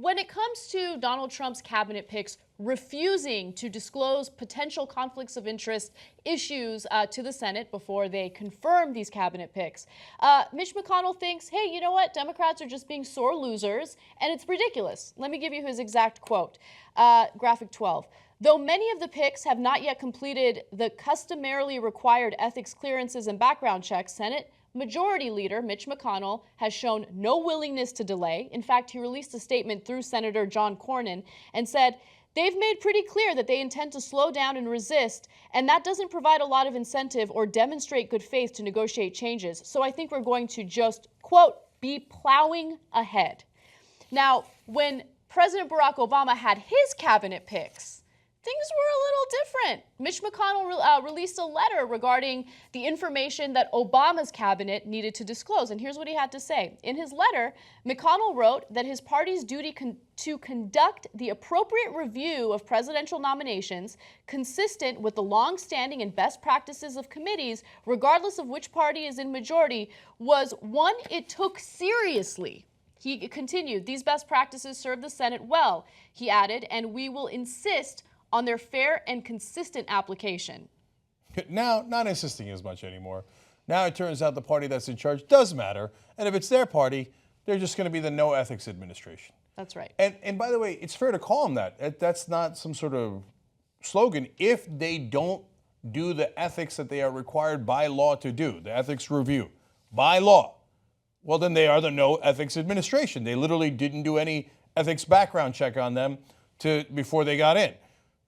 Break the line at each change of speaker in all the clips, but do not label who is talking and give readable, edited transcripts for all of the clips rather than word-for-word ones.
when it comes to Donald Trump's cabinet picks refusing to disclose potential conflicts of interest issues to the Senate before they confirm these cabinet picks, Mitch McConnell thinks, hey, you know what? Democrats are just being sore losers, and it's ridiculous. Let me give you his exact quote. Graphic 12. Though many of the picks have not yet completed the customarily required ethics clearances and background checks, Senate Majority Leader Mitch McConnell has shown no willingness to delay. In fact, he released a statement through Senator John Cornyn and said, they've made pretty clear that they intend to slow down and resist, and that doesn't provide a lot of incentive or demonstrate good faith to negotiate changes. So I think we're going to just, quote, be plowing ahead. Now, when President Barack Obama had his cabinet picks, things were a little different. Mitch McConnell released a letter regarding the information that Obama's cabinet needed to disclose. And here's what he had to say. In his letter, McConnell wrote that his party's duty to conduct the appropriate review of presidential nominations consistent with the long-standing and best practices of committees, regardless of which party is in majority, was one it took seriously. He continued, these best practices serve the Senate well, he added, and we will insist on their fair and consistent application.
Now, not insisting as much anymore. Now it turns out the party that's in charge does matter, and if it's their party, they're just going to be the no ethics administration.
That's right.
And by the way, it's fair to call them that. That's not some sort of slogan. If they don't do the ethics that they are required by law to do, the ethics review, by law, well, then they are the no ethics administration. They literally didn't do any ethics background check on them before they got in.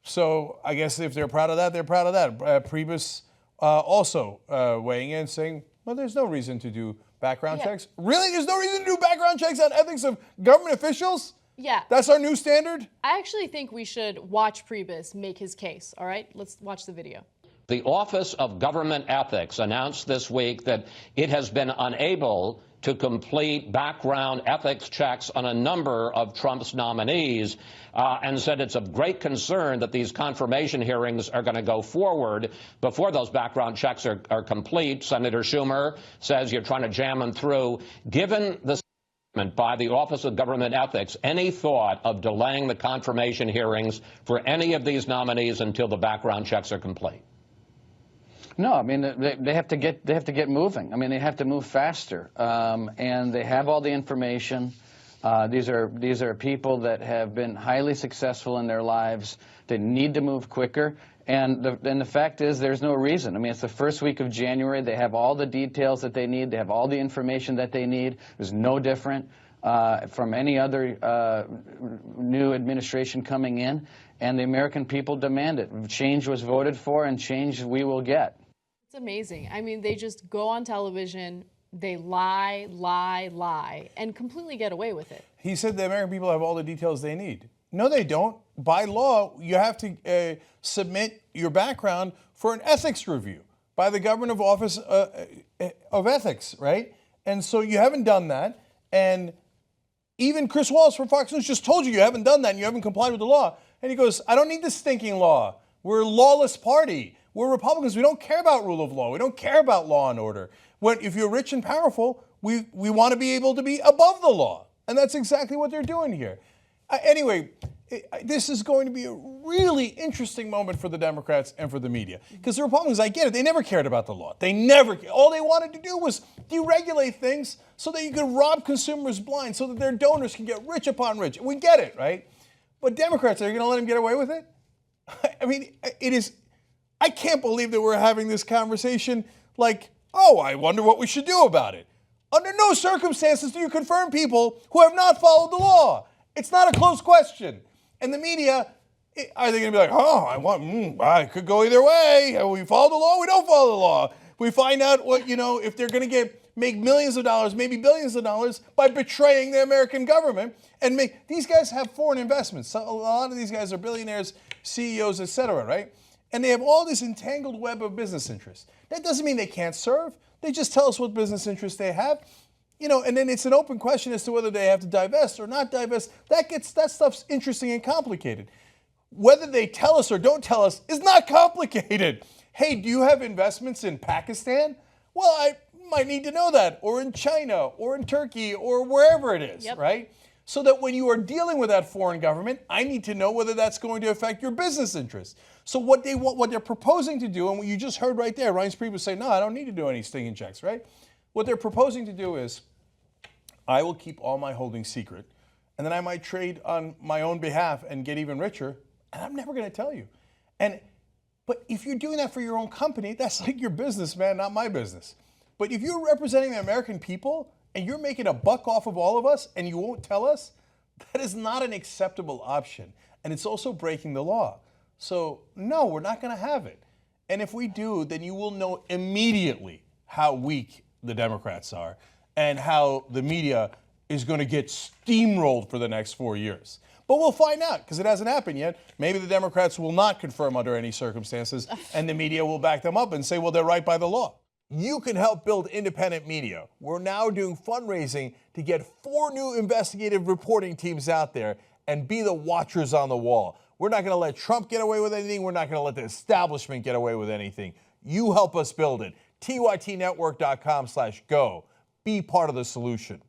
So I guess if they're proud of that, they're proud of that. Priebus also weighing in, saying, well, there's no reason to do background checks. Really? There's no reason to do background checks on ethics of government officials?
Yeah.
That's our new standard?
I actually think we should watch Priebus make his case, all right? Let's watch the video.
The Office of Government Ethics announced this week that it has been unable to complete background ethics checks on a number of Trump's nominees, and said it's of great concern that these confirmation hearings are going to go forward before those background checks are complete. Senator Schumer says you're trying to jam them through. Given the statement by the Office of Government Ethics, any thought of delaying the confirmation hearings for any of these nominees until the background checks are complete?
No, I mean they have to get moving. I mean they have to move faster, and they have all the information. These are people that have been highly successful in their lives. They need to move quicker, and the fact is there's no reason. I mean it's the first week of January. They have all the details that they need. They have all the information that they need. There's no different from any other new administration coming in, and the American people demand it. Change was voted for, and change we will get.
It's amazing. I mean, they just go on television, they lie, and completely get away with it.
He said the American people have all the details they need. No, they don't. By law, you have to submit your background for an ethics review by the Government Office of Ethics, right? And so you haven't done that. And even Chris Wallace from Fox News just told you haven't done that and you haven't complied with the law. And he goes, I don't need this stinking law. We're a lawless party. We're Republicans. We don't care about rule of law. We don't care about law and order. If you're rich and powerful, we want to be able to be above the law. And that's exactly what they're doing here. Anyway, this is going to be a really interesting moment for the Democrats and for the media. Because the Republicans, I get it, they never cared about the law. All they wanted to do was deregulate things so that you could rob consumers blind, so that their donors can get rich upon rich. We get it, right? But Democrats, are you going to let them get away with it? I mean, I can't believe that we're having this conversation like, oh, I wonder what we should do about it. Under no circumstances do you confirm people who have not followed the law. It's not a close question. And the media, are they going to be like, oh, I could go either way. We follow the law, we don't follow the law. We find out if they're going to make millions of dollars, maybe billions of dollars by betraying the American government. And these guys have foreign investments. So a lot of these guys are billionaires, CEOs, et cetera, right? And they have all this entangled web of business interests. That doesn't mean they can't serve. They just tell us what business interests they have. And then it's an open question as to whether they have to divest or not divest. That stuff's interesting and complicated. Whether they tell us or don't tell us is not complicated. Hey, do you have investments in Pakistan? Well, I might need to know that, or in China, or in Turkey, or wherever it is, right? so that when you are dealing with that foreign government, I need to know whether that's going to affect your business interests. So what they're proposing to do, and what you just heard right there, Reince Priebus say, no, I don't need to do any stinging checks, right? What they're proposing to do is, I will keep all my holdings secret, and then I might trade on my own behalf and get even richer, and I'm never going to tell you. But if you're doing that for your own company, that's like your business, man, not my business. But if you're representing the American people and you're making a buck off of all of us and you won't tell us, that is not an acceptable option. And it's also breaking the law. So no, we're not going to have it. And if we do, then you will know immediately how weak the Democrats are and how the media is going to get steamrolled for the next 4 years. But we'll find out, because it hasn't happened yet. Maybe the Democrats will not confirm under any circumstances, and the media will back them up and say, well, they're right by the law. You can help build independent media. We're now doing fundraising to get 4 new investigative reporting teams out there and be the watchers on the wall. We're not going to let Trump get away with anything. We're not going to let the establishment get away with anything. You help us build it. TYTnetwork.com/go. Be part of the solution.